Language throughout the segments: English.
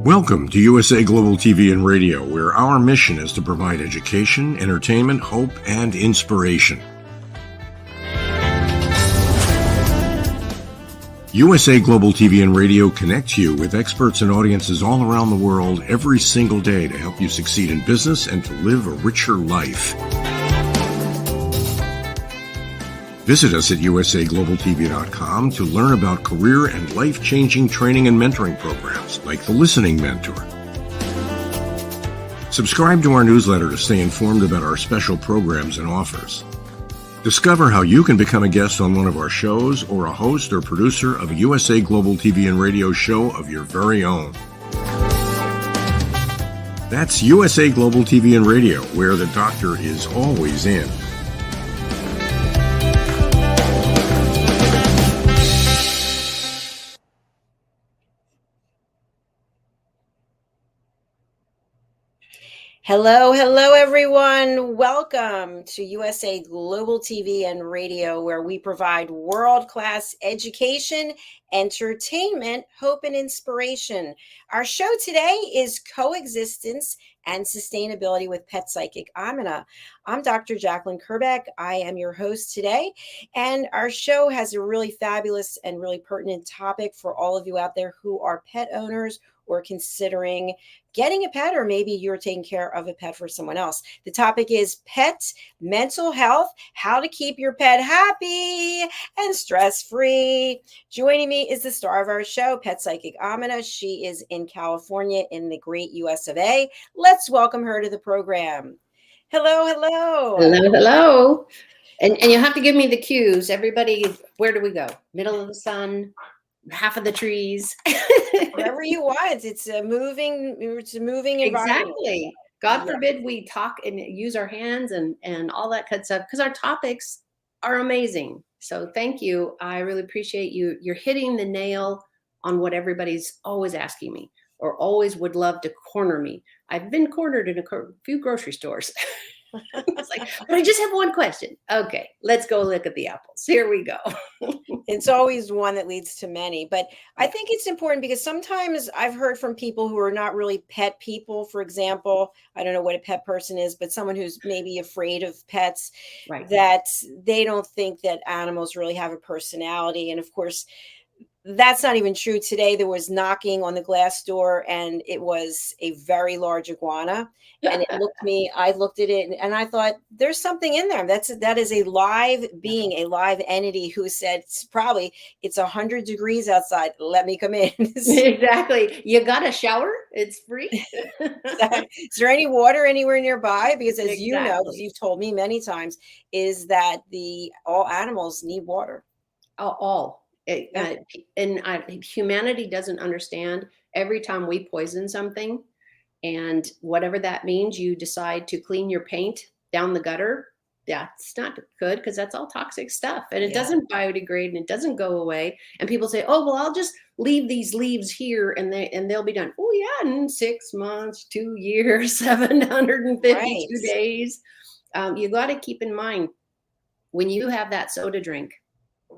Welcome to USA Global TV and Radio, where our mission is to provide education, entertainment, hope, and inspiration. USA Global TV and Radio connects you with experts and audiences all around the world every single day to help you succeed in business and to live a richer life. Visit us at usaglobaltv.com to learn about career and life-changing training and mentoring programs like the Listening Mentor. Subscribe to our newsletter to stay informed about our special programs and offers. Discover how you can become a guest on one of our shows or a host or producer of a USA Global TV and Radio show of your very own. That's USA Global TV and Radio, where the doctor is always in. Hello, everyone. Welcome to USA Global TV and Radio, where we provide world-class education, entertainment, hope, and inspiration. Our show today is Coexistence and Sustainability with Pet Psychic Aminah. I'm Dr. Jacalyn Kerbeck. I am your host today, and our show has a really fabulous and really pertinent topic for all of you out there who are pet owners or considering getting a pet, or maybe you're taking care of a pet for someone else. The topic is pet mental health, how to keep your pet happy and stress-free. Joining me is the star of our show, Pet Psychic Aminah. She is in California in the great US of A. Let's welcome her to the program. Hello. Hello. And you have to give me the cues. Everybody, where do we go? Middle of the sun, half of the trees. Wherever you want. It's a moving environment. Exactly. God forbid we talk and use our hands and all that kind of stuff, because our topics are amazing. So thank you. I really appreciate you. You're hitting the nail on what everybody's always asking me, or always would love to corner me. I've been cornered in a few grocery stores. It's like, but I just have one question. Okay, let's go look at the apples. Here we go. It's always one that leads to many, but I think it's important because sometimes I've heard from people who are not really pet people. For example, I don't know what a pet person is, but someone who's maybe afraid of pets, right, that they don't think that animals really have a personality. And of course, that's not even true. Today, there was knocking on the glass door, and it was a very large iguana. And I looked at it, and I thought, there's something in there. That is a live being, a live entity who said, it's 100 degrees outside. Let me come in. Exactly. You got a shower? It's free. Is there any water anywhere nearby? Because as you know, as you've told me many times, is that all animals need water. All. Humanity doesn't understand. Every time we poison something, and whatever that means, you decide to clean your paint down the gutter, that's not good, because that's all toxic stuff, and it doesn't biodegrade, and it doesn't go away. And people say, oh, well, I'll just leave these leaves here and they'll be done. Oh yeah, in 6 months, 2 years, 752 days. You got to keep in mind, when you have that soda drink,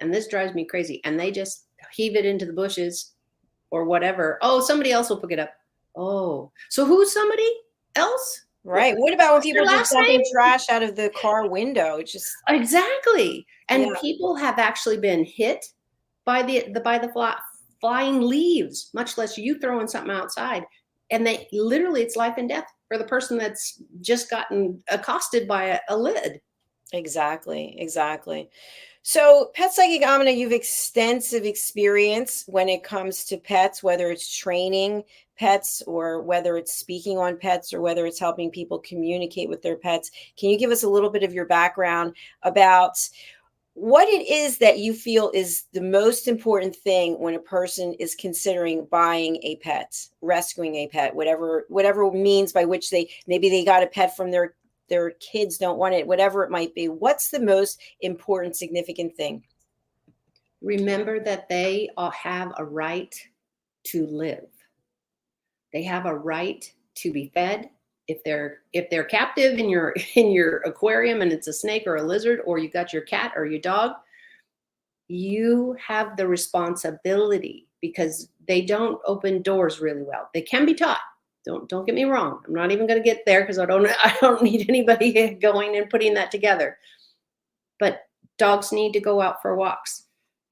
and this drives me crazy, and they just heave it into the bushes or whatever. Oh, somebody else will pick it up. Oh, so who's somebody else? Right. What about when people just dumping trash out of the car window? Exactly. And people have actually been hit by the flying leaves, much less you throwing something outside. And it's life and death for the person that's just gotten accosted by a lid. Exactly. So, Pet Psychic Aminah, you've extensive experience when it comes to pets, whether it's training pets or whether it's speaking on pets or whether it's helping people communicate with their pets. Can you give us a little bit of your background about what it is that you feel is the most important thing when a person is considering buying a pet, rescuing a pet, whatever means by which maybe they got a pet from their kids don't want it, whatever it might be. What's the most important, significant thing? Remember that they all have a right to live. They have a right to be fed. If they're captive in your aquarium and it's a snake or a lizard, or you got your cat or your dog, you have the responsibility, because they don't open doors really well. They can be taught. Don't get me wrong. I'm not even going to get there because I don't need anybody going and putting that together. But dogs need to go out for walks.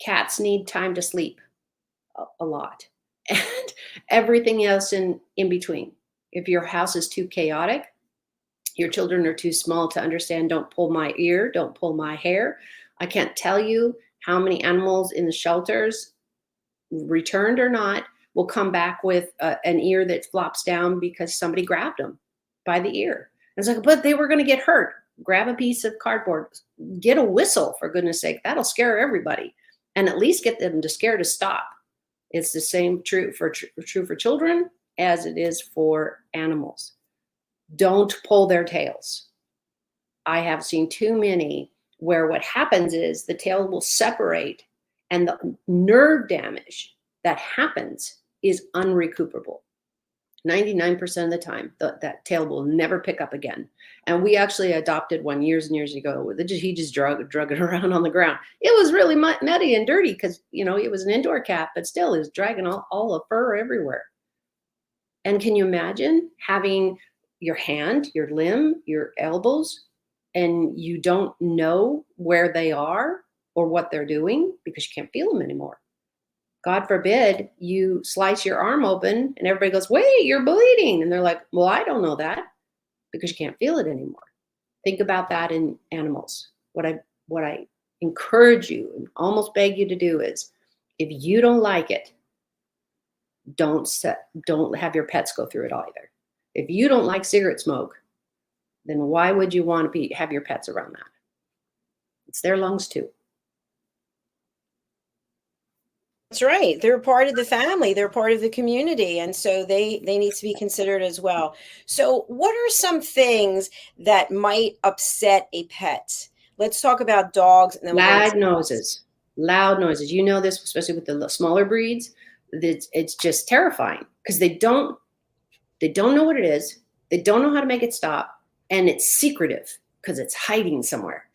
Cats need time to sleep a lot. And everything else in between. If your house is too chaotic, your children are too small to understand, don't pull my ear, don't pull my hair. I can't tell you how many animals in the shelters, returned or not, will come back with an ear that flops down because somebody grabbed them by the ear. It's like, but they were going to get hurt. Grab a piece of cardboard, get a whistle, for goodness sake. That'll scare everybody, and at least get them to scare to stop. It's the same true for children as it is for animals. Don't pull their tails. I have seen too many where what happens is the tail will separate, and the nerve damage that happens is unrecuperable. 99% of the time, that tail will never pick up again. And we actually adopted one years and years ago. He just drug it around on the ground. It was really muddy and dirty because, it was an indoor cat, but still, it was dragging all the fur everywhere. And can you imagine having your hand, your limb, your elbows, and you don't know where they are or what they're doing because you can't feel them anymore? God forbid you slice your arm open and everybody goes, wait, you're bleeding. And they're like, well, I don't know that because you can't feel it anymore. Think about that in animals. What I encourage you and almost beg you to do is, if you don't like it, don't have your pets go through it either. If you don't like cigarette smoke, then why would you want to have your pets around that? It's their lungs too. That's right. They're part of the family. They're part of the community. And so they need to be considered as well. So what are some things that might upset a pet? Let's talk about dogs. And then loud noises. Loud noises. You know this, especially with the smaller breeds. It's just terrifying because they don't know what it is. They don't know how to make it stop. And it's secretive because it's hiding somewhere.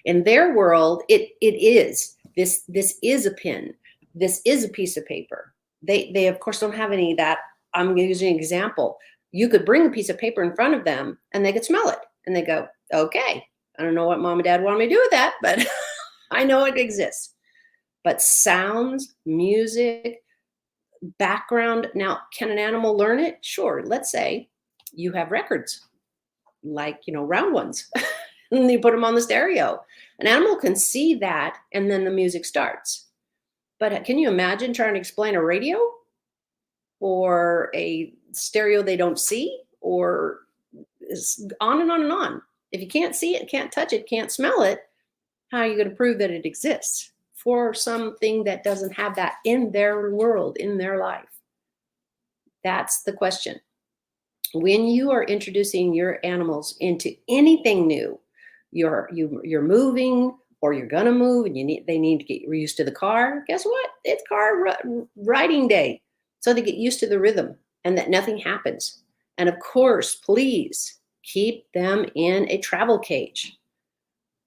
In their world, it is. This is a pin. This is a piece of paper. They of course don't have any of that. I'm using an example. You could bring a piece of paper in front of them and they could smell it. And they go, okay, I don't know what mom and dad want me to do with that, but I know it exists. But sounds, music, background. Now, can an animal learn it? Sure. Let's say you have records, like, round ones, and you put them on the stereo. An animal can see that, and then the music starts. But can you imagine trying to explain a radio or a stereo they don't see, or on and on and on? If you can't see it, can't touch it, can't smell it, how are you going to prove that it exists for something that doesn't have that in their world, in their life? That's the question. When you are introducing your animals into anything new, you're moving, or you're gonna move, and they need to get used to the car. Guess what? It's car riding day, so they get used to the rhythm and that nothing happens. And of course, please keep them in a travel cage.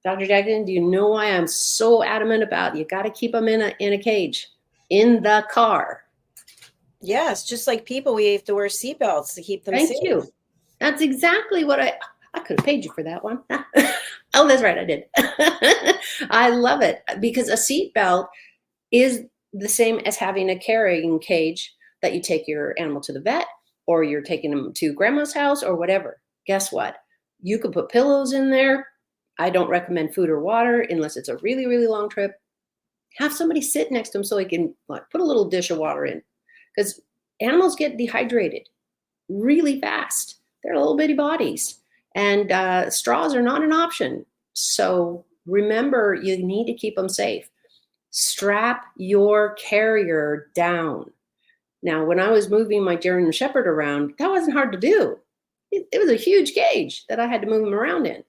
Dr. Jacalyn, do you know why I'm so adamant about you got to keep them in a cage in the car? Yes, just like people, we have to wear seatbelts to keep them safe. Thank you. That's exactly what I could have paid you for that one. Oh, that's right, I did. I love it because a seatbelt is the same as having a carrying cage that you take your animal to the vet, or you're taking them to grandma's house or whatever. Guess what? You could put pillows in there. I don't recommend food or water unless it's a really, really long trip. Have somebody sit next to them so he can put a little dish of water in, because animals get dehydrated really fast. They're little bitty bodies. And straws are not an option. So remember, you need to keep them safe. Strap your carrier down. Now, when I was moving my German Shepherd around, that wasn't hard to do. It was a huge cage that I had to move him around in.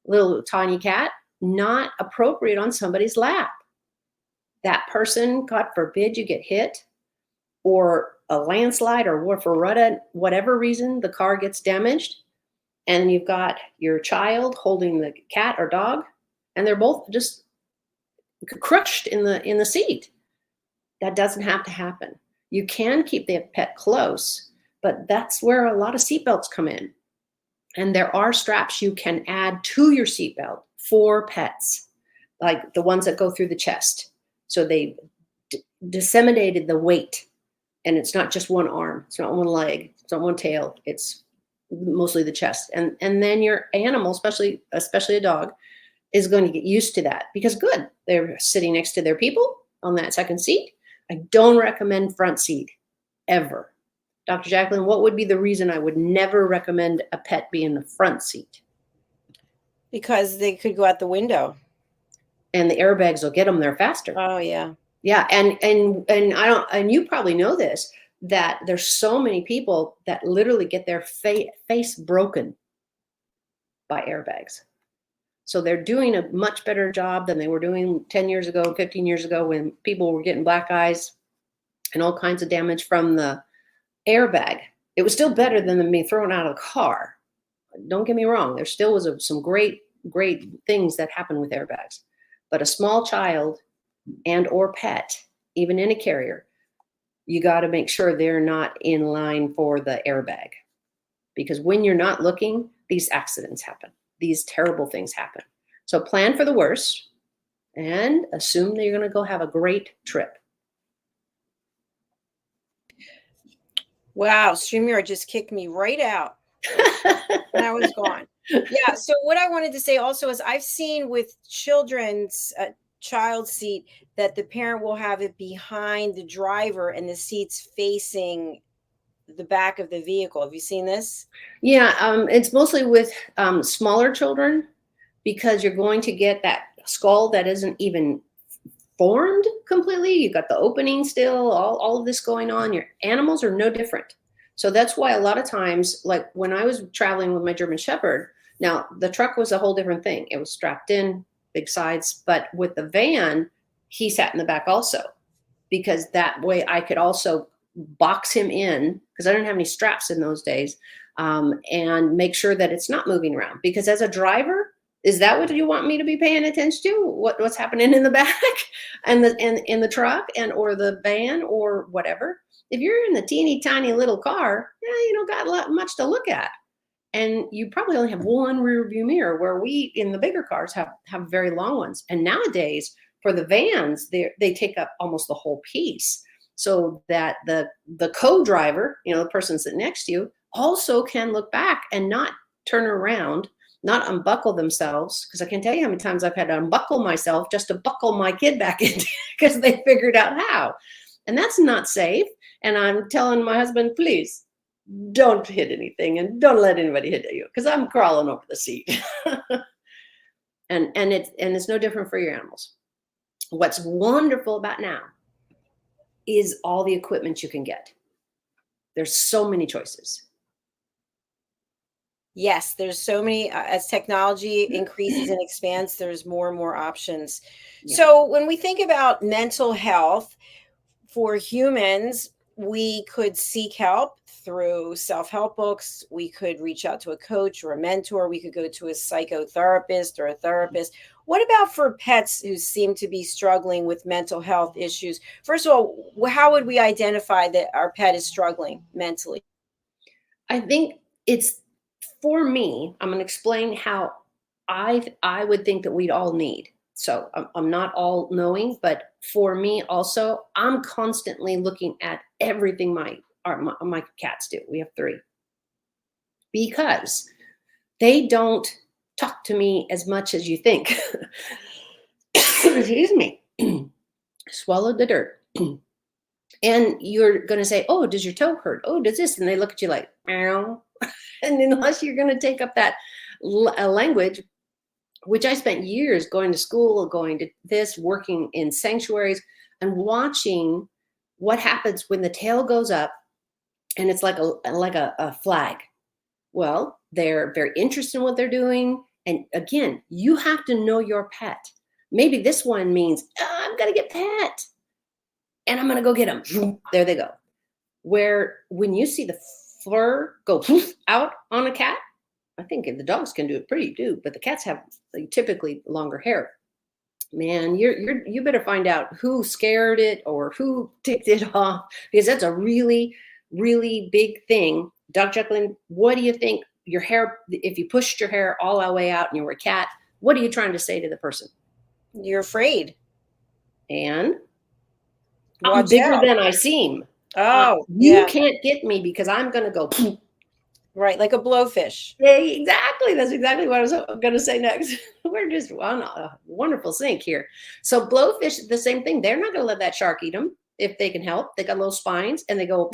Little tiny cat, not appropriate on somebody's lap. That person, God forbid you get hit, or a landslide, or for whatever reason, the car gets damaged. And you've got your child holding the cat or dog, and they're both just crushed in the seat. That doesn't have to happen. You can keep the pet close, but that's where a lot of seatbelts come in. And there are straps you can add to your seatbelt for pets, like the ones that go through the chest. So they disseminated the weight, and it's not just one arm, it's not one leg, it's not one tail, it's mostly the chest. And then your animal, especially a dog, is going to get used to that, because good, they're sitting next to their people on that second seat. I don't recommend front seat ever. Dr. Jacalyn, what would be the reason I would never recommend a pet be in the front seat? Because they could go out the window. And the airbags will get them there faster. Oh yeah. Yeah, and you probably know this, that there's so many people that literally get their face broken by airbags. So they're doing a much better job than they were doing 10 years ago, 15 years ago, when people were getting black eyes and all kinds of damage from the airbag. It was still better than them being thrown out of the car. Don't get me wrong. There still was some great things that happened with airbags. But a small child and or pet, even in a carrier, you got to make sure they're not in line for the airbag. Because when you're not looking, these accidents happen. These terrible things happen. So plan for the worst and assume that you're going to go have a great trip. Wow, StreamYard just kicked me right out. And I was gone. Yeah. So what I wanted to say also is I've seen with children's child seat that the parent will have it behind the driver and the seats facing the back of the vehicle. Have you seen this? Yeah, it's mostly with smaller children, because you're going to get that skull that isn't even formed completely. You've got the opening still, all of this going on. Your animals are no different. So that's why a lot of times, like when I was traveling with my German Shepherd, now the truck was a whole different thing. It was strapped in, big sides, but with the van, he sat in the back also, because that way I could also box him in, because I didn't have any straps in those days, and make sure that it's not moving around. Because as a driver, is that what you want me to be paying attention to? What's happening in the back and in the truck and or the van or whatever? If you're in the teeny tiny little car, you don't got much to look at. And you probably only have one rear view mirror, where we in the bigger cars have very long ones. And nowadays for the vans, they take up almost the whole piece, so that the co-driver, the person sitting next to you, also can look back and not turn around, not unbuckle themselves. Because I can tell you how many times I've had to unbuckle myself just to buckle my kid back in, because they figured out how. And that's not safe. And I'm telling my husband, please don't hit anything and don't let anybody hit you, because I'm crawling over the seat. and it's no different for your animals. What's wonderful about now is all the equipment you can get. There's so many choices. Yes, there's so many. As technology increases and expands, there's more and more options. Yeah. So when we think about mental health for humans, we could seek help through self-help books. We could reach out to a coach or a mentor. We could go to a psychotherapist or a therapist. What about for pets who seem to be struggling with mental health issues? First of all, how would we identify that our pet is struggling mentally? I think it's, for me, I'm going to explain how I would think that we'd all need. So I'm not all knowing, but for me also, I'm constantly looking at everything my cats do. We have 3. Because they don't talk to me as much as you think. Excuse me. Swallowed the dirt. And you're going to say, oh, does your toe hurt? Oh, does this? And they look at you like, ow. And unless you're going to take up that language, which I spent years going to school, going to this, working in sanctuaries, and watching what happens when the tail goes up and it's like a flag. Well, they're very interested in what they're doing. And again, you have to know your pet. Maybe this one means, I'm going to get pet and I'm going to go get them. There they go. Where when you see the fur go out on a cat, I think the dogs can do it pretty too, but the cats have typically longer hair. Man, you better find out who scared it or who ticked it off, because that's a really, really big thing. Dr. Jacalyn, what do you think your hair, if you pushed your hair all the way out and you were a cat, what are you trying to say to the person? You're afraid. And I'm Watch bigger out. than I seem. Oh, You yeah. can't get me because I'm going to go. Right. Like a blowfish. Yeah, exactly. That's exactly what I was going to say next. We're just on a wonderful sync here. So blowfish, the same thing. They're not going to let that shark eat them if they can help. They got little spines and they go.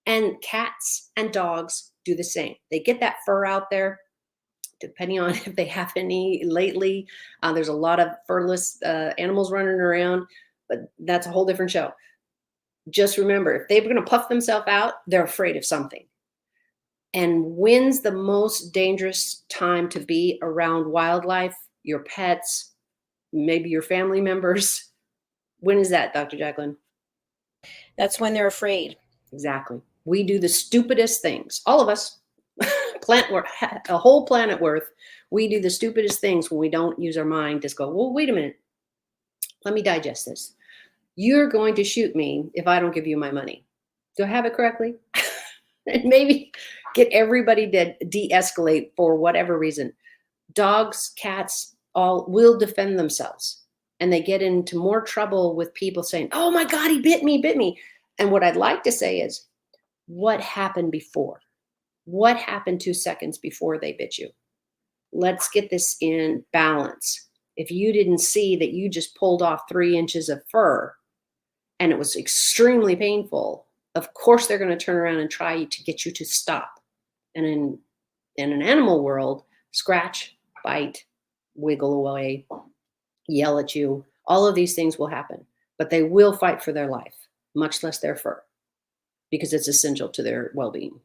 And cats and dogs do the same. They get that fur out there, depending on if they have any lately. There's a lot of furless animals running around, but that's a whole different show. Just remember, if they're going to puff themselves out, they're afraid of something. And when's the most dangerous time to be around wildlife, your pets, maybe your family members? When is that, Dr. Jacalyn? That's when they're afraid. Exactly. We do the stupidest things. All of us, a whole planet worth, we do the stupidest things when we don't use our mind. Just go, well, wait a minute. Let me digest this. You're going to shoot me if I don't give you my money. Do I have it correctly? And maybe get everybody to de-escalate for whatever reason. Dogs, cats, all will defend themselves. And they get into more trouble with people saying, oh my God, he bit me. And what I'd like to say is, what happened before? What happened 2 seconds before they bit you? Let's get this in balance. If you didn't see that you just pulled off 3 inches of fur and it was extremely painful, of course they're going to turn around and try to get you to stop. And in an animal world, scratch, bite, wiggle away, yell at you, all of these things will happen, but they will fight for their life, much less their fur, because it's essential to their well-being.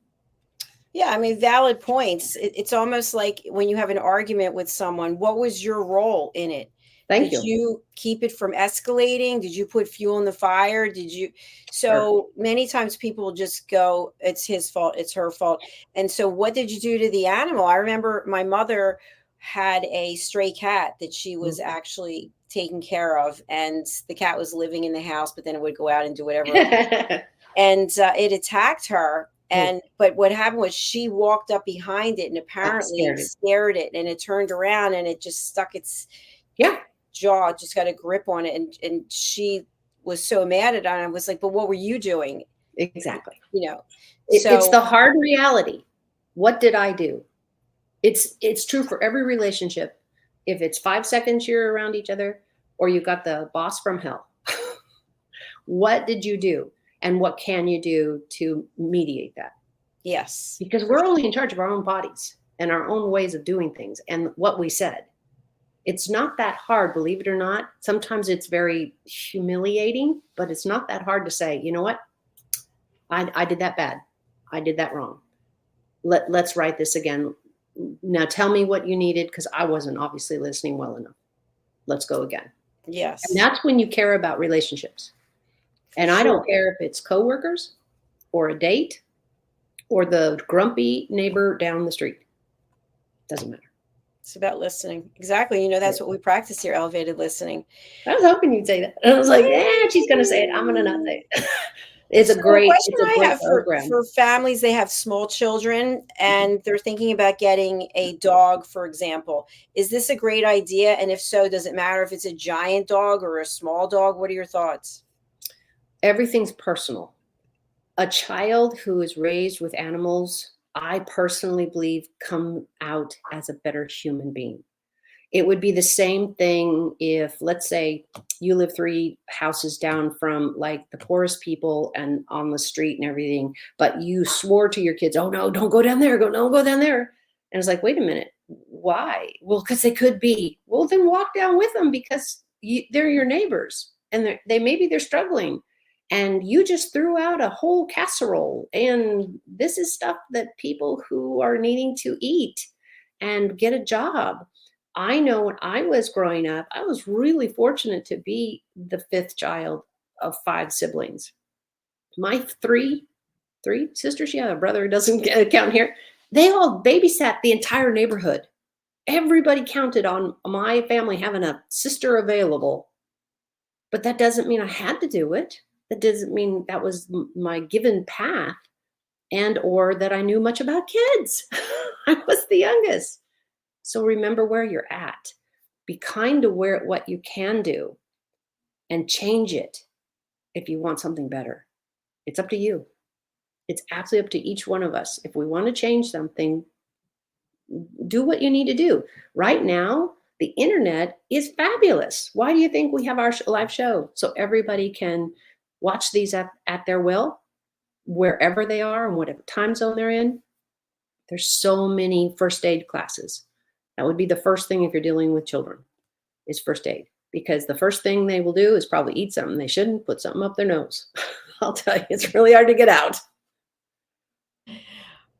Yeah, I mean, valid points. It's almost like when you have an argument with someone, what was your role in it? Thank Did you. you keep it from escalating? Did you put fuel in the fire? Did you? So many times people just go, it's his fault, it's her fault. And so what did you do to the animal? I remember my mother had a stray cat that she was actually taking care of, and the cat was living in the house, but then it would go out and do whatever. And it attacked her. But what happened was she walked up behind it and apparently scared it, and it turned around and it just stuck its jaw, just got a grip on it, and she was so mad at it. And I was like, but what were you doing? Exactly. It's the hard reality. What did I do? It's true for every relationship. If it's 5 seconds you're around each other, or you got the boss from hell, what did you do? And what can you do to mediate that? Yes. Because we're only in charge of our own bodies and our own ways of doing things and what we said. It's not that hard, believe it or not. Sometimes it's very humiliating, but it's not that hard to say, you know what? I did that bad. I did that wrong. Let's write this again. Now tell me what you needed, because I wasn't obviously listening well enough. Let's go again. Yes. And that's when you care about relationships. And I don't care if it's coworkers or a date or the grumpy neighbor down the street. Doesn't matter. It's about listening. Exactly. That's what we practice here, elevated listening. I was hoping you'd say that. And I was like, she's going to say it. I'm going to not say it. It's a great program. For families, they have small children and they're thinking about getting a dog, for example. Is this a great idea? And if so, does it matter if it's a giant dog or a small dog? What are your thoughts? Everything's personal. A child who is raised with animals, I personally believe, come out as a better human being. It would be the same thing if, let's say, you live 3 houses down from like the poorest people and on the street and everything, but you swore to your kids, oh no, don't go down there, don't go down there. And it's like, wait a minute, why? Well, because they could be. Well, then walk down with them, because they're your neighbors and maybe they're struggling. And you just threw out a whole casserole. And this is stuff that people who are needing to eat and get a job. I know when I was growing up, I was really fortunate to be the 5th child of 5 siblings. My three sisters, a brother doesn't count here. They all babysat the entire neighborhood. Everybody counted on my family having a sister available, but that doesn't mean I had to do it. That doesn't mean that was my given path, and or that I knew much about kids. I was the youngest. So remember where you're at. Be kind to what you can do and change it if you want something better. It's up to you. It's absolutely up to each one of us. If we want to change something, do what you need to do. Right now, the internet is fabulous. Why do you think we have our live show? So everybody can watch these at their will, wherever they are and whatever time zone they're in. There's so many first aid classes. That would be the first thing if you're dealing with children, is first aid. Because the first thing they will do is probably eat something they shouldn't, put something up their nose. I'll tell you, it's really hard to get out.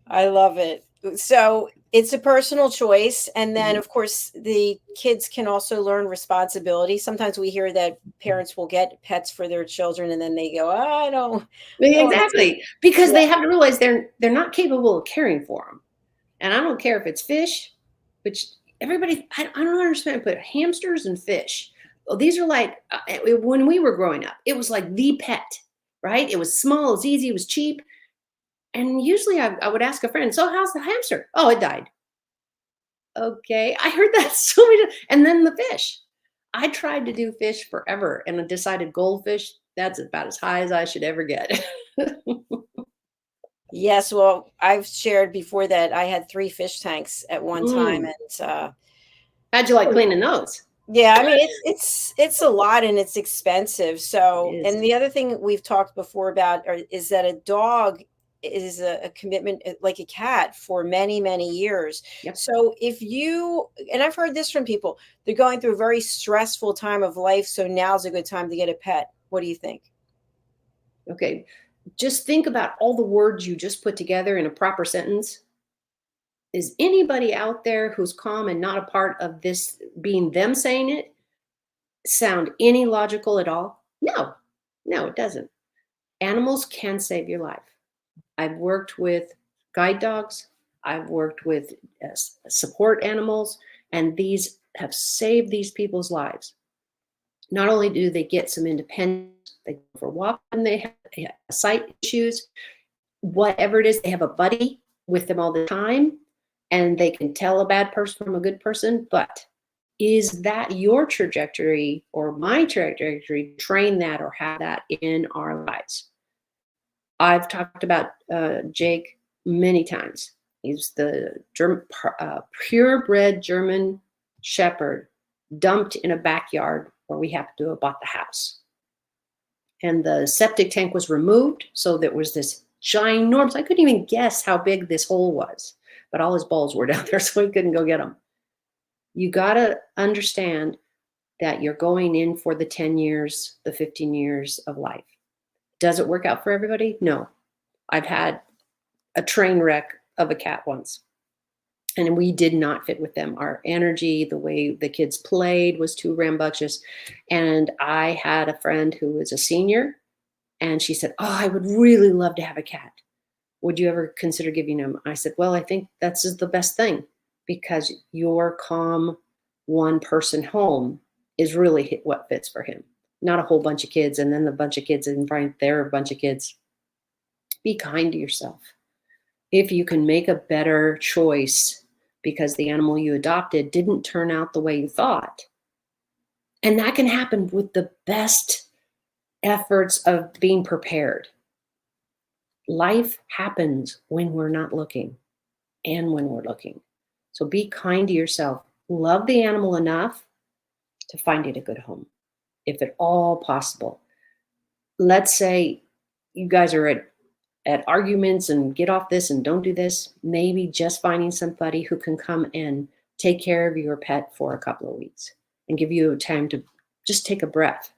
I love it. So it's a personal choice. And then, of course, the kids can also learn responsibility. Sometimes we hear that parents will get pets for their children and then they go, I don't. Exactly. Because they have to realize they're not capable of caring for them. And I don't care if it's fish, which everybody, I don't understand, but hamsters and fish. Well, these are like, when we were growing up, it was like the pet, right? It was small, it was easy, it was cheap. And usually I would ask a friend, so how's the hamster? Oh, it died. Okay, I heard that so many times. And then the fish. I tried to do fish forever and I decided goldfish, that's about as high as I should ever get. Yes, well, I've shared before that I had 3 fish tanks at one time, and how'd you like cleaning those? yeah, I mean it's a lot and it's expensive. So, and the other thing we've talked before about is that a dog is a commitment like a cat for many, many years. Yep. So if you, and I've heard this from people, they're going through a very stressful time of life, so now's a good time to get a pet. What do you think? Okay, just think about all the words you just put together in a proper sentence. Is anybody out there who's calm and not a part of this being them saying it sound any logical at all? No, it doesn't. Animals can save your life. I've worked with guide dogs. I've worked with support animals, and these have saved these people's lives. Not only do they get some independence, they go for a walk when they have sight issues, whatever it is, they have a buddy with them all the time, and they can tell a bad person from a good person. But is that your trajectory or my trajectory? Train that or have that in our lives. I've talked about Jake many times. He's the purebred German Shepherd dumped in a backyard where we happened to have bought the house. And the septic tank was removed. So there was this ginormous, I couldn't even guess how big this hole was, but all his balls were down there, so he couldn't go get them. You got to understand that you're going in for the 10 years, the 15 years of life. Does it work out for everybody? No. I've had a train wreck of a cat once, and we did not fit with them. Our energy, the way the kids played was too rambunctious. And I had a friend who was a senior, and she said, oh, I would really love to have a cat. Would you ever consider giving him? I said, well, I think that's the best thing, because your calm one-person home is really what fits for him. Not a whole bunch of kids, and then the bunch of kids in front, they're a bunch of kids. Be kind to yourself. If you can make a better choice because the animal you adopted didn't turn out the way you thought, and that can happen with the best efforts of being prepared. Life happens when we're not looking and when we're looking. So be kind to yourself. Love the animal enough to find it a good home, if at all possible. Let's say you guys are at arguments and get off this and don't do this. Maybe just finding somebody who can come and take care of your pet for a couple of weeks and give you time to just take a breath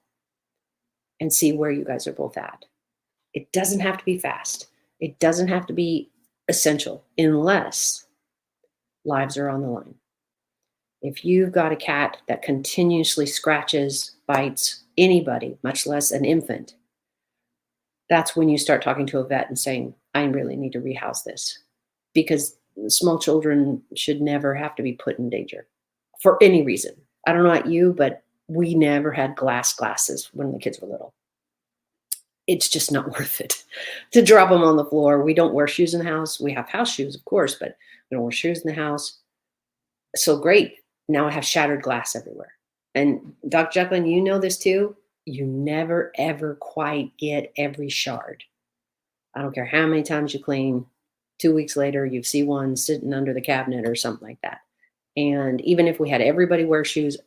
and see where you guys are both at. It doesn't have to be fast. It doesn't have to be essential unless lives are on the line. If you've got a cat that continuously scratches, bites anybody, much less an infant, that's when you start talking to a vet and saying, I really need to rehouse this, because small children should never have to be put in danger for any reason. I don't know about you, but we never had glasses when the kids were little. It's just not worth it to drop them on the floor. We don't wear shoes in the house. We have house shoes, of course, but we don't wear shoes in the house. So great. Now I have shattered glass everywhere. And Dr. Jacalyn, you know this too. You never, ever quite get every shard. I don't care how many times you clean. 2 weeks later, you see one sitting under the cabinet or something like that. And even if we had everybody wear shoes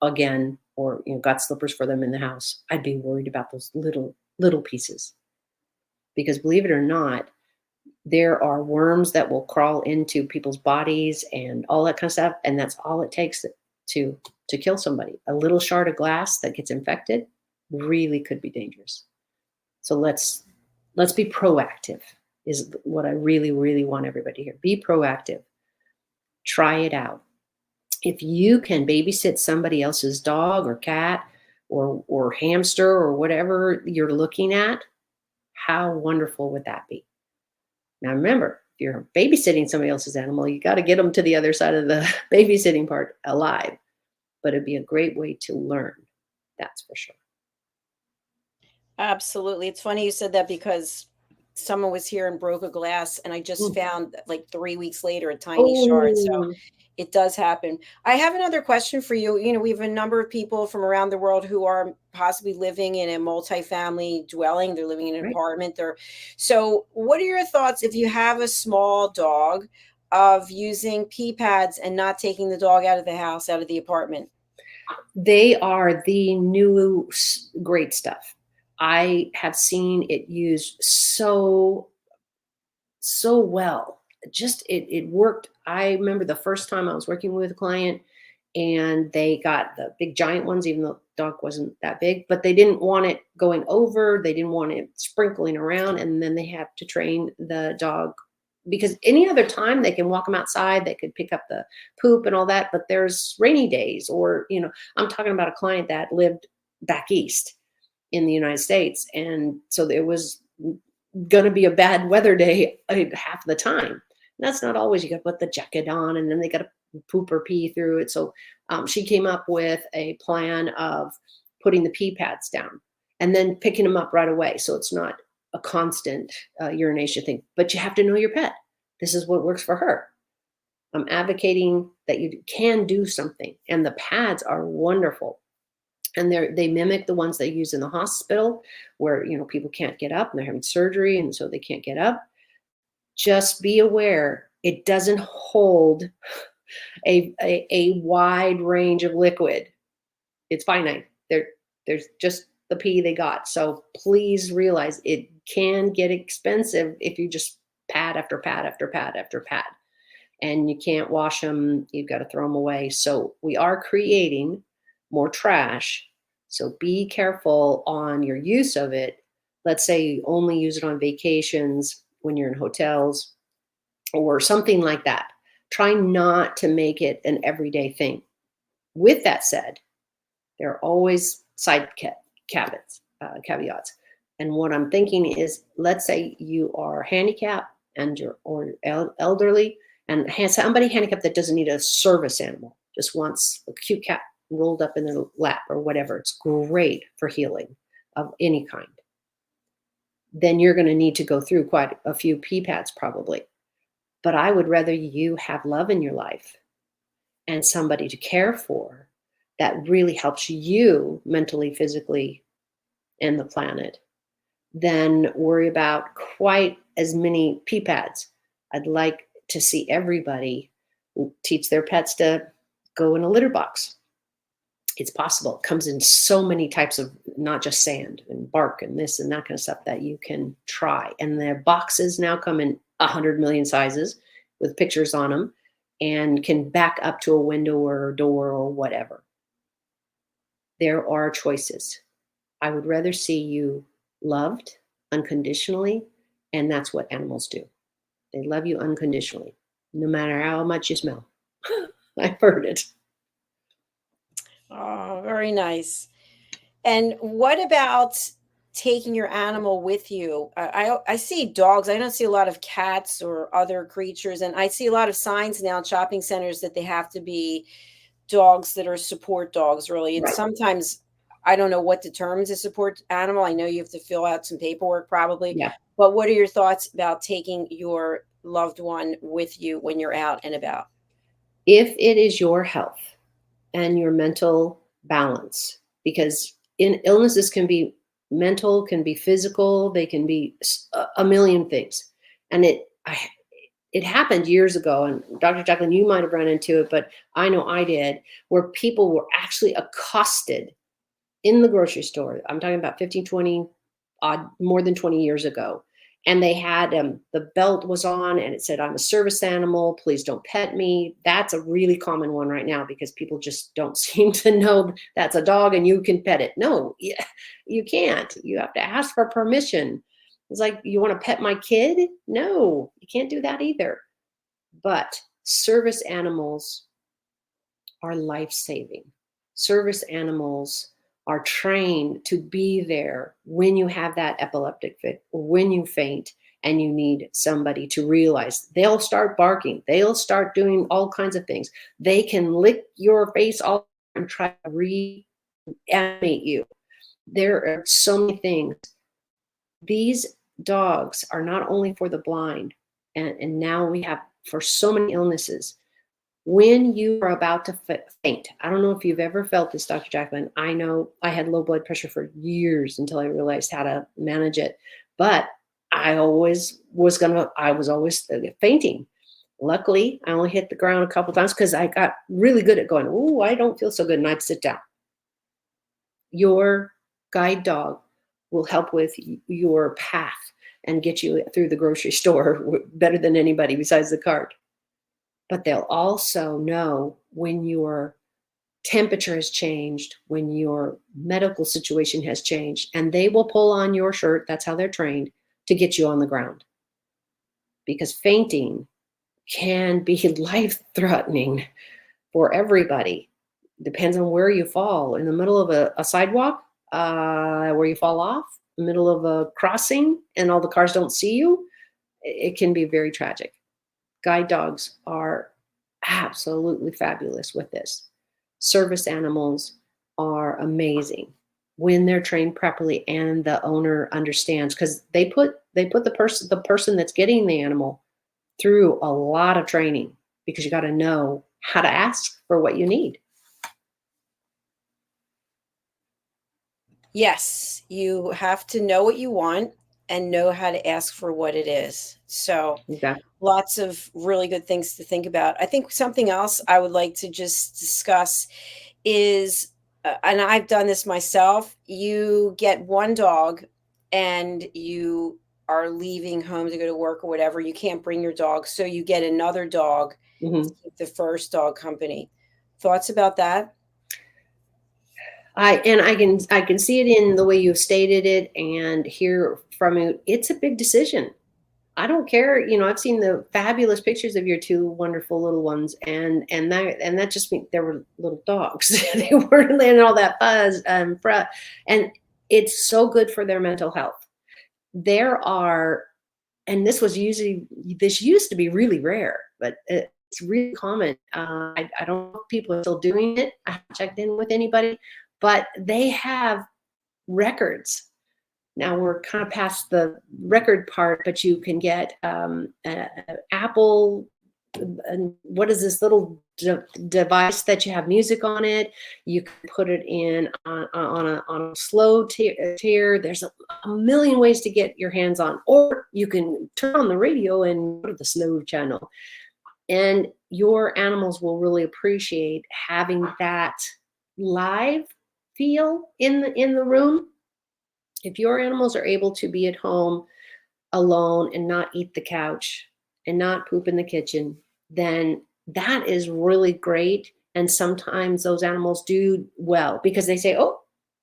again, or got slippers for them in the house, I'd be worried about those little pieces. Because believe it or not, there are worms that will crawl into people's bodies and all that kind of stuff, and that's all it takes to kill somebody. A little shard of glass that gets infected really could be dangerous. So let's be proactive is what I really, really want everybody to hear. Be proactive. Try it out. If you can babysit somebody else's dog or cat or hamster or whatever you're looking at, how wonderful would that be? Now remember, if you're babysitting somebody else's animal, you got to get them to the other side of the babysitting part alive. But it'd be a great way to learn. That's for sure. Absolutely. It's funny you said that because someone was here and broke a glass, and I just found like 3 weeks later a tiny shard. So it does happen. I have another question for you. We have a number of people from around the world who are possibly living in a multifamily dwelling. They're living in an apartment. So what are your thoughts if you have a small dog of using pee pads and not taking the dog out of the house, out of the apartment? They are the new great stuff. I have seen it used so well. It worked. I remember the first time I was working with a client and they got the big giant ones, even though the dog wasn't that big, but they didn't want it going over. They didn't want it sprinkling around. And then they have to train the dog because any other time they can walk them outside, they could pick up the poop and all that, but there's rainy days or, I'm talking about a client that lived back east in the United States. And so there was going to be a bad weather day half the time. That's not always. You got to put the jacket on and then they got to poop or pee through it. So she came up with a plan of putting the pee pads down and then picking them up right away. So it's not a constant urination thing, but you have to know your pet. This is what works for her. I'm advocating that you can do something, and the pads are wonderful. And they mimic the ones they use in the hospital where, people can't get up and they're having surgery and so they can't get up. Just be aware it doesn't hold a wide range of liquid. It's finite. There's just the pee they got. So please realize it can get expensive if you just pad after pad after pad after pad. And you can't wash them. You've got to throw them away. So we are creating more trash. So be careful on your use of it. Let's say you only use it on vacations when you're in hotels or something like that. Try not to make it an everyday thing. With that said, there are always side caveats. And what I'm thinking is, let's say you are handicapped and or elderly, and somebody handicapped that doesn't need a service animal, just wants a cute cat rolled up in their lap or whatever. It's great for healing of any kind. Then you're going to need to go through quite a few pee pads probably. But I would rather you have love in your life and somebody to care for that really helps you mentally, physically, and the planet than worry about quite as many pee pads. I'd like to see everybody teach their pets to go in a litter box. It's possible. It comes in so many types of, not just sand and bark and this and that kind of stuff that you can try. And the boxes now come in 100 million sizes with pictures on them and can back up to a window or a door or whatever. There are choices. I would rather see you loved unconditionally, and that's what animals do. They love you unconditionally, no matter how much you smell. I've heard it. Oh, very nice. And what about taking your animal with you? I see dogs. I don't see a lot of cats or other creatures, and I see a lot of signs now in shopping centers that they have to be dogs that are support dogs, really. And Right. sometimes I don't know what determines a support animal. I know you have to fill out some paperwork probably, Yeah. but what are your thoughts about taking your loved one with you when you're out and about? If it is your health and your mental balance, because illnesses can be mental, can be physical, they can be a million things. And it happened years ago, and Dr. Jacalyn, you might have run into it, but I know I did, where people were actually accosted in the grocery store. I'm talking about 15, 20, more than 20 years ago. And they had, the belt was on and it said, I'm a service animal, please don't pet me. That's a really common one right now because people just don't seem to know that's a dog and you can pet it. No, you can't. You have to ask for permission. It's like, you want to pet my kid? No, you can't do that either. But service animals are life-saving. Service animals are trained to be there when you have that epileptic fit or when you faint and you need somebody to realize. They'll start barking. They'll start doing all kinds of things. They can lick your face off and try to reanimate you. There are so many things. These dogs are not only for the blind, and now we have for so many illnesses. When you are about to faint, I don't know if you've ever felt this, Dr. Jacalyn. I know I had low blood pressure for years until I realized how to manage it. But I was always fainting. Luckily, I only hit the ground a couple times because I got really good at going, oh, I don't feel so good. And I'd sit down. Your guide dog will help with your path and get you through the grocery store better than anybody besides the cart. But they'll also know when your temperature has changed, when your medical situation has changed, and they will pull on your shirt, that's how they're trained, to get you on the ground. Because fainting can be life-threatening for everybody. Depends on where you fall. In the middle of a sidewalk, where you fall off, in the middle of a crossing, and all the cars don't see you, it can be very tragic. Guide dogs are absolutely fabulous with this. Service animals are amazing when they're trained properly and the owner understands, because they put the person that's getting the animal through a lot of training, because you got to know how to ask for what you need. Yes, you have to know what you want and know how to ask for what it is. So Okay. lots of really good things to think about. I think something else I would like to just discuss is, and I've done this myself, you get one dog and you are leaving home to go to work or whatever. You can't bring your dog, so you get another dog Mm-hmm. to keep the first dog company. Thoughts about that? I can see it in the way you've stated it and hear from you. It's a big decision. I don't care. I've seen the fabulous pictures of your two wonderful little ones, and that just means they were little dogs. They weren't letting all that fuzz and it's so good for their mental health. There are, and this used to be really rare, but it's really common. I don't know if people are still doing it. I haven't checked in with anybody, but they have records. Now we're kind of past the record part, but you can get an Apple, and what is this little device that you have music on it? You can put it in on a slow tier. There's a million ways to get your hands on, or you can turn on the radio and go to the slow channel. And your animals will really appreciate having that live feel in the room. If your animals are able to be at home alone and not eat the couch and not poop in the kitchen, then that is really great. And sometimes those animals do well because they say, oh,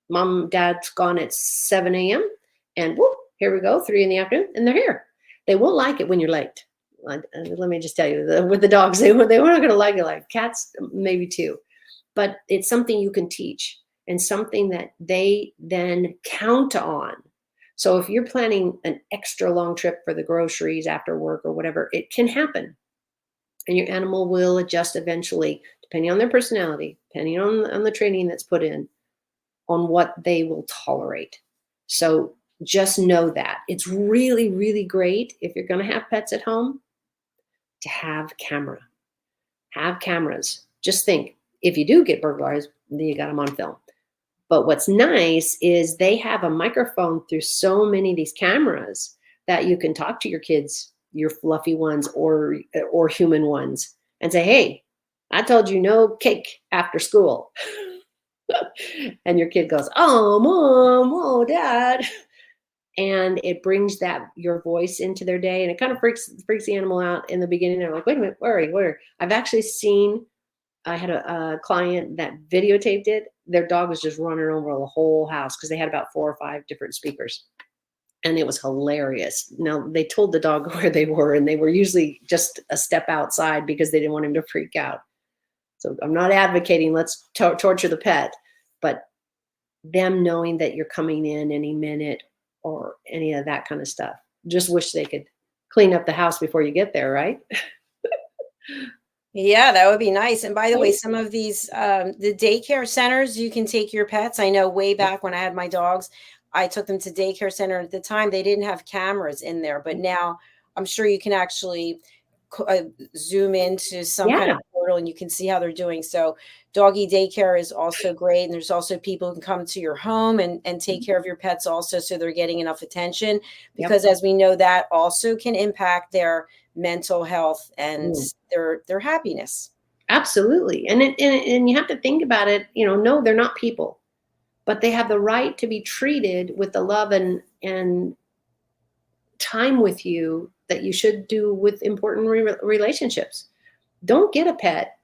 mom, dad's gone at 7 a.m. and whoop, here we go, 3 in the afternoon, and they're here. They won't like it when you're late. Let me just tell you, with the dogs, they were not going to like it. Like cats, maybe too. But it's something you can teach and something that they then count on So if you're planning an extra long trip for the groceries after work or whatever, it can happen. And your animal will adjust eventually, depending on their personality, depending on the training that's put in, on what they will tolerate. So just know that. It's really, really great if you're going to have pets at home to have camera. Have cameras. Just think, if you do get burglarized, then you got them on film. But what's nice is they have a microphone through so many of these cameras that you can talk to your kids, your fluffy ones or human ones, and say, hey, I told you no cake after school. And your kid goes, oh, mom, oh, dad. And it brings that your voice into their day, and it kind of freaks the animal out in the beginning. They're like, wait a minute, where? I've actually seen, I had a client that videotaped it. Their dog was just running over the whole house because they had about 4 or 5 different speakers. And it was hilarious. Now, they told the dog where they were, and they were usually just a step outside because they didn't want him to freak out. So I'm not advocating let's torture the pet, but them knowing that you're coming in any minute or any of that kind of stuff. Just wish they could clean up the house before you get there, right? Yeah, that would be nice. And by the way, some of these, the daycare centers, you can take your pets. I know way back when I had my dogs, I took them to daycare center. At the time, they didn't have cameras in there, but now I'm sure you can actually zoom into some kind of portal and you can see how they're doing. So doggy daycare is also great. And there's also people who can come to your home and take care of your pets also, so they're getting enough attention, because as we know, that also can impact their mental health and their happiness. Absolutely. And you have to think about it, no, they're not people, but they have the right to be treated with the love and time with you that you should do with important relationships. Don't get a pet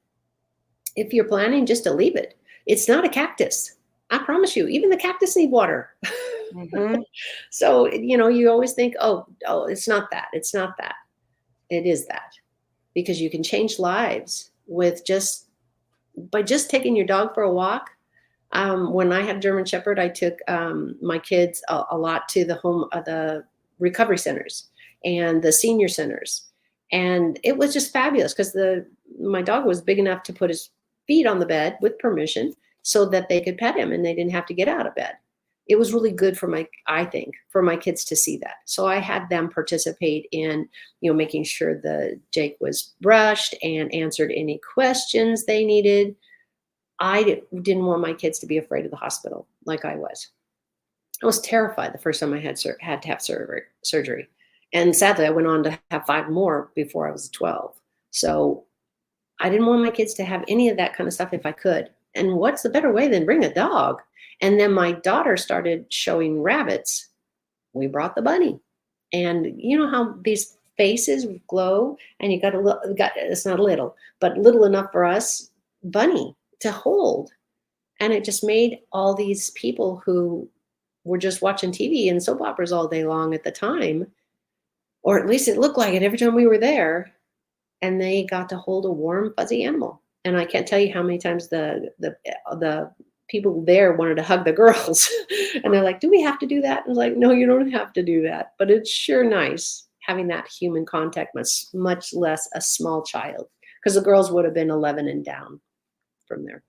if you're planning just to leave it. It's not a cactus. I promise you, even the cactus need water. Mm-hmm. So, you always think, oh, it's not that. It's not that. It is that, because you can change lives by just taking your dog for a walk. When I had German Shepherd, I took my kids a lot to the recovery centers and the senior centers. And it was just fabulous because my dog was big enough to put his feet on the bed with permission so that they could pet him and they didn't have to get out of bed. It was really good for my kids to see that. So I had them participate in, making sure the Jake was brushed and answered any questions they needed. I didn't want my kids to be afraid of the hospital like I was. I was terrified the first time I had to have surgery. And sadly, I went on to have 5 more before I was 12. So I didn't want my kids to have any of that kind of stuff if I could. And what's the better way than bring a dog? And then my daughter started showing rabbits. We brought the bunny. And you know how these faces glow, and you got it's not little, but little enough for us bunny to hold. And it just made all these people who were just watching TV and soap operas all day long at the time, or at least it looked like it every time we were there, and they got to hold a warm, fuzzy animal. And I can't tell you how many times the people there wanted to hug the girls. And they're like, do we have to do that? And I was like, no, you don't have to do that. But it's sure nice having that human contact, much less a small child, because the girls would have been 11 and down from there.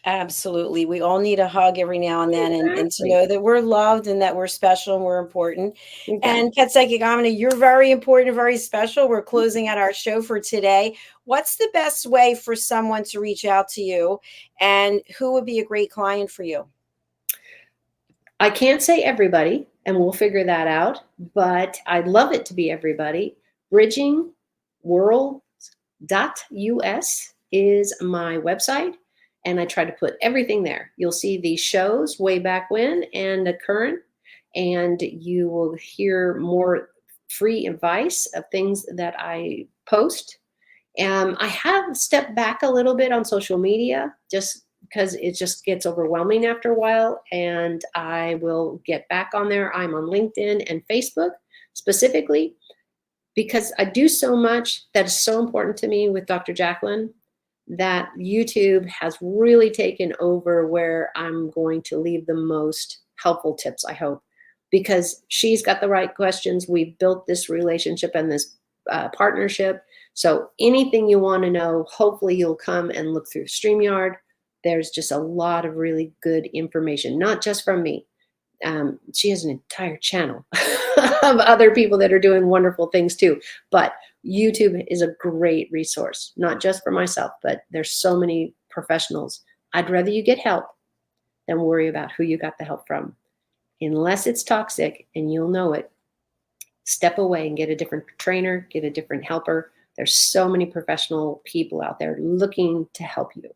Absolutely. We all need a hug every now and then, and to know that we're loved and that we're special and we're important. Exactly. And Pet Psychic Aminah, you're very important and very special. We're closing out our show for today. What's the best way for someone to reach out to you, and who would be a great client for you? I can't say everybody, and we'll figure that out, but I'd love it to be everybody. bridgingworlds.us is my website. And I try to put everything there. You'll see the shows way back when and the current, and you will hear more free advice of things that I post. I have stepped back a little bit on social media just because it just gets overwhelming after a while, and I will get back on there. I'm on LinkedIn and Facebook specifically because I do so much that is so important to me with Dr. Jacalyn, that YouTube has really taken over where I'm going to leave the most helpful tips, I hope. because she's got the right questions. We've built this relationship and this partnership. So anything you want to know, hopefully you'll come and look through StreamYard. There's just a lot of really good information, not just from me. She has an entire channel of other people that are doing wonderful things too. But YouTube is a great resource, not just for myself, but there's so many professionals. I'd rather you get help than worry about who you got the help from. Unless it's toxic and you'll know it, step away and get a different trainer, get a different helper. There's so many professional people out there looking to help you.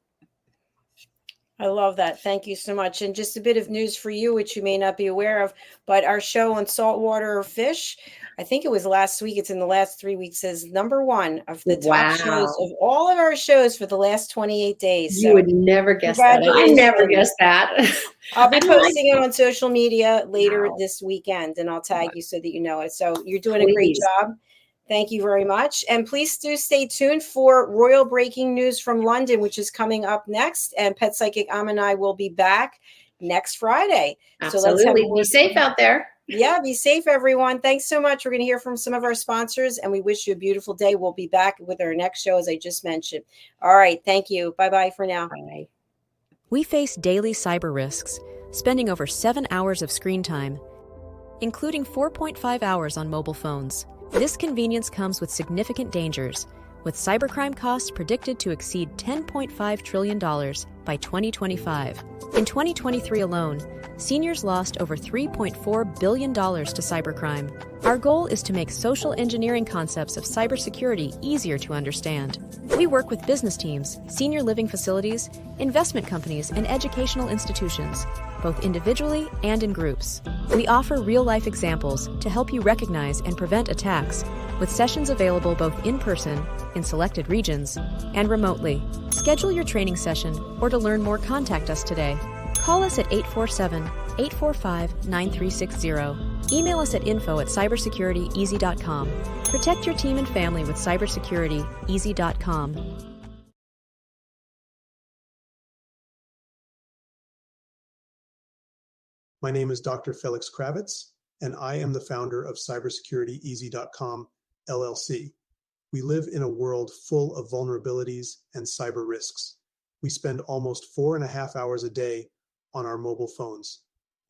I love that. Thank you so much. And just a bit of news for you, which you may not be aware of, but our show on saltwater fish, I think it was last week, it's in the last 3 weeks, is #1 of the top shows of all of our shows for the last 28 days. You would never guess that. I never guessed that. I'll be posting it on social media later this weekend, and I'll tag you so that you know it. So you're doing a great job. Thank you very much. And please do stay tuned for royal breaking news from London, which is coming up next. And Pet Psychic Am and I will be back next Friday. Absolutely. So let's be safe out there. Yeah, be safe, everyone. Thanks so much. We're going to hear from some of our sponsors, and we wish you a beautiful day. We'll be back with our next show, as I just mentioned. All right. Thank you. Bye-bye for now. Bye. We face daily cyber risks, spending over 7 hours of screen time, including 4.5 hours on mobile phones. This convenience comes with significant dangers, with cybercrime costs predicted to exceed $10.5 trillion by 2025. In 2023 alone, seniors lost over $3.4 billion to cybercrime. Our goal is to make social engineering concepts of cybersecurity easier to understand. We work with business teams, senior living facilities, investment companies, and educational institutions, both individually and in groups. We offer real-life examples to help you recognize and prevent attacks, with sessions available both in person, in selected regions, and remotely. Schedule your training session, or to learn more, contact us today. Call us at 847-845-9360. Email us at info@cybersecurityeasy.com. Protect your team and family with cybersecurityeasy.com. My name is Dr. Felix Kravitz, and I am the founder of cybersecurityeasy.com, LLC. We live in a world full of vulnerabilities and cyber risks. We spend almost 4.5 hours a day on our mobile phones.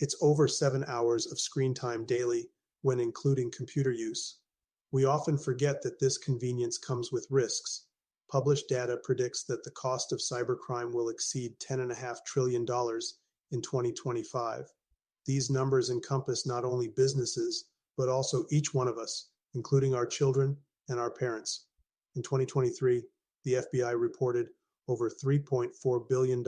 It's over 7 hours of screen time daily when including computer use. We often forget that this convenience comes with risks. Published data predicts that the cost of cybercrime will exceed $10.5 trillion in 2025. These numbers encompass not only businesses, but also each one of us, including our children and our parents. In 2023, the FBI reported over $3.4 billion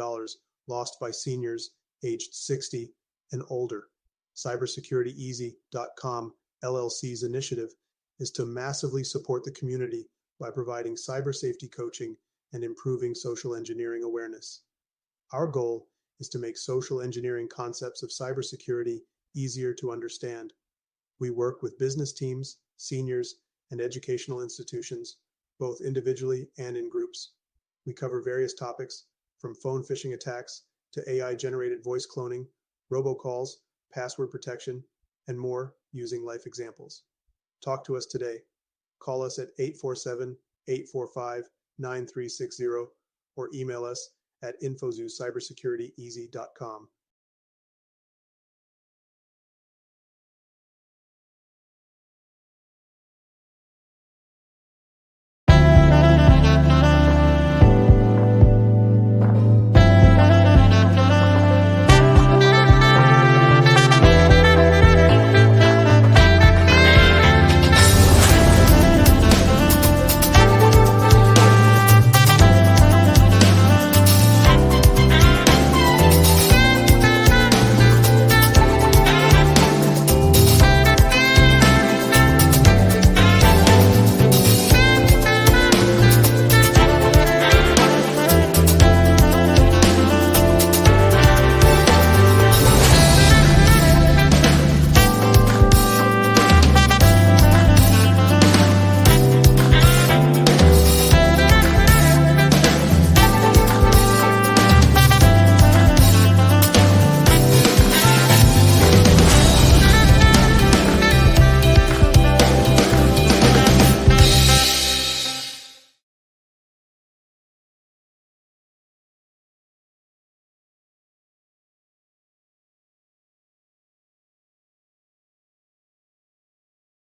lost by seniors aged 60 and older. Cybersecurityeasy.com LLC's initiative is to massively support the community by providing cyber safety coaching and improving social engineering awareness. Our goal is to make social engineering concepts of cybersecurity easier to understand. We work with business teams, seniors, and educational institutions, both individually and in groups. We cover various topics, from phone phishing attacks to AI-generated voice cloning, robocalls, password protection, and more, using life examples. Talk to us today. Call us at 847-845-9360 or email us at info@cybersecurityeasy.com.